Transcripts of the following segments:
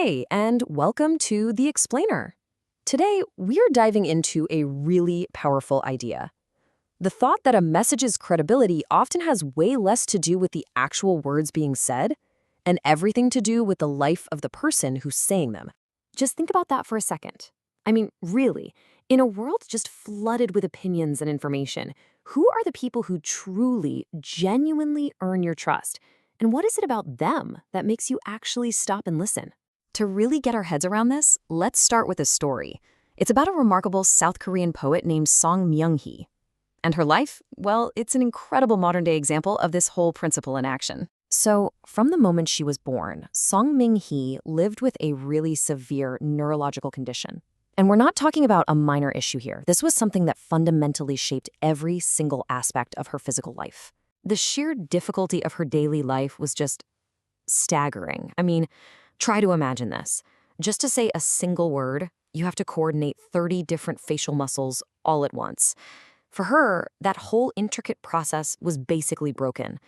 Hey, and welcome to The Explainer. Today, we're diving into a really powerful idea. The thought that a message's credibility often has way less to do with the actual words being said and everything to do with the life of the person who's saying them. Just think about that for a second. I mean, really, in a world just flooded with opinions and information, who are the people who truly, genuinely earn your trust? And what is it about them that makes you actually stop and listen? To really get our heads around this, let's start with a story. It's about a remarkable South Korean poet named Song Myung-hee. And her life, well, it's an incredible modern-day example of this whole principle in action. So, from the moment she was born, Song Myung-hee lived with a really severe neurological condition. And we're not talking about a minor issue here. This was something that fundamentally shaped every single aspect of her physical life. The sheer difficulty of her daily life was just staggering. I mean, try to imagine this. Just to say a single word, you have to coordinate 30 different facial muscles all at once. For her, that whole intricate process was basically broken.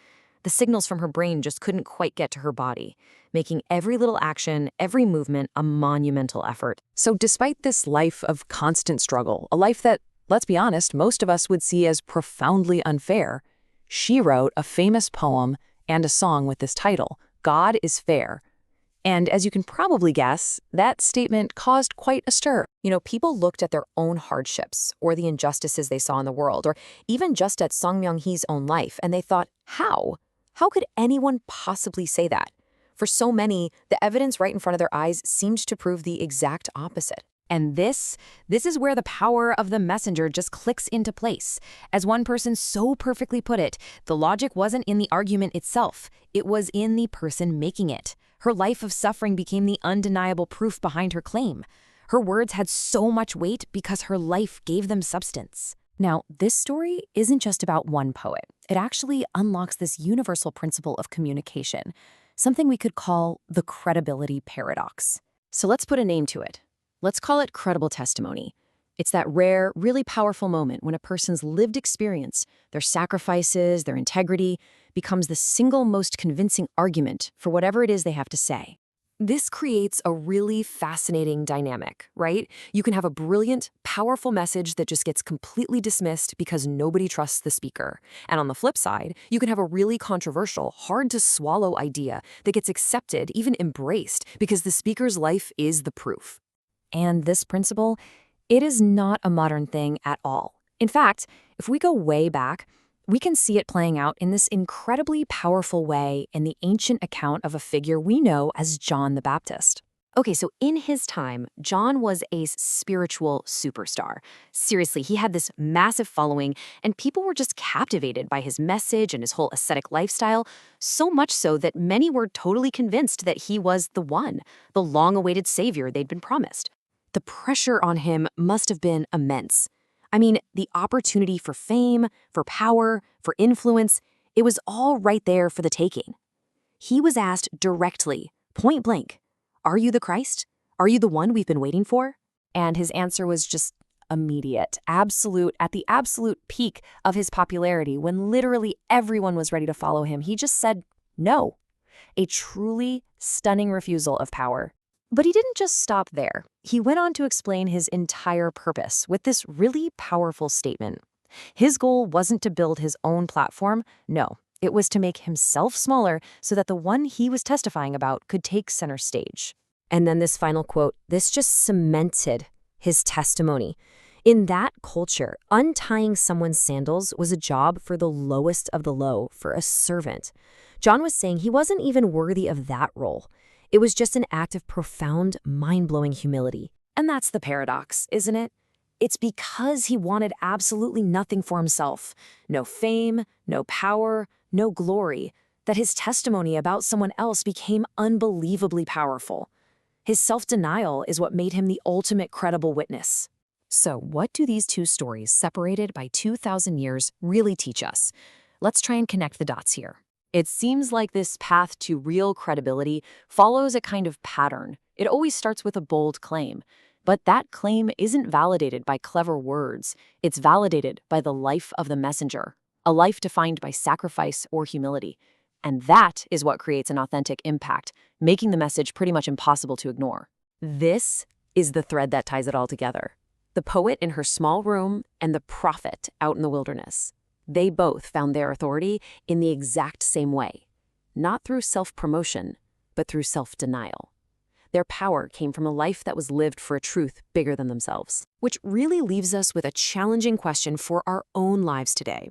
The signals from her brain just couldn't quite get to her body, making every little action, every movement a monumental effort. So despite this life of constant struggle, a life that, let's be honest, most of us would see as profoundly unfair, she wrote a famous poem and a song with this title, God is Fair. And as you can probably guess, that statement caused quite a stir. People looked at their own hardships or the injustices they saw in the world, or even just at Song Myung-hee's own life, and they thought, how? How could anyone possibly say that? For so many, the evidence right in front of their eyes seemed to prove the exact opposite. And this is where the power of the messenger just clicks into place. As one person so perfectly put it, the logic wasn't in the argument itself, it was in the person making it. Her life of suffering became the undeniable proof behind her claim. Her words had so much weight because her life gave them substance. Now, this story isn't just about one poet. It actually unlocks this universal principle of communication, something we could call the credibility paradox. So let's put a name to it. Let's call it credible testimony. It's that rare, really powerful moment when a person's lived experience, their sacrifices, their integrity, becomes the single most convincing argument for whatever it is they have to say. This creates a really fascinating dynamic, right? You can have a brilliant, powerful message that just gets completely dismissed because nobody trusts the speaker. And on the flip side, you can have a really controversial, hard-to-swallow idea that gets accepted, even embraced, because the speaker's life is the proof. And this principle, it is not a modern thing at all. In fact, if we go way back, we can see it playing out in this incredibly powerful way in the ancient account of a figure we know as John the Baptist. Okay, so in his time, John was a spiritual superstar. Seriously, he had this massive following, and people were just captivated by his message and his whole ascetic lifestyle, so much so that many were totally convinced that he was the one, the long-awaited savior they'd been promised. The pressure on him must have been immense. I mean, the opportunity for fame, for power, for influence, it was all right there for the taking. He was asked directly, point blank, "Are you the Christ? Are you the one we've been waiting for?" And his answer was just immediate, absolute, at the absolute peak of his popularity, when literally everyone was ready to follow him. He just said no. A truly stunning refusal of power. But he didn't just stop there. He went on to explain his entire purpose with this really powerful statement. His goal wasn't to build his own platform. No, it was to make himself smaller so that the one he was testifying about could take center stage. And then this final quote, this just cemented his testimony. In that culture, untying someone's sandals was a job for the lowest of the low, for a servant. John was saying he wasn't even worthy of that role. It was just an act of profound, mind-blowing humility. And that's the paradox, isn't it? It's because he wanted absolutely nothing for himself, no fame, no power, no glory, that his testimony about someone else became unbelievably powerful. His self-denial is what made him the ultimate credible witness. So what do these two stories, separated by 2,000 years, really teach us? Let's try and connect the dots here. It seems like this path to real credibility follows a kind of pattern. It always starts with a bold claim. But that claim isn't validated by clever words. It's validated by the life of the messenger, a life defined by sacrifice or humility. And that is what creates an authentic impact, making the message pretty much impossible to ignore. This is the thread that ties it all together. The poet in her small room and the prophet out in the wilderness. They both found their authority in the exact same way. Not through self-promotion, but through self-denial. Their power came from a life that was lived for a truth bigger than themselves. Which really leaves us with a challenging question for our own lives today.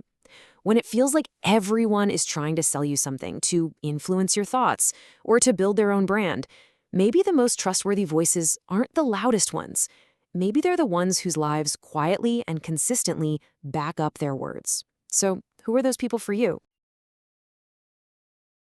When it feels like everyone is trying to sell you something, to influence your thoughts, or to build their own brand, maybe the most trustworthy voices aren't the loudest ones. Maybe they're the ones whose lives quietly and consistently back up their words. So, who are those people for you?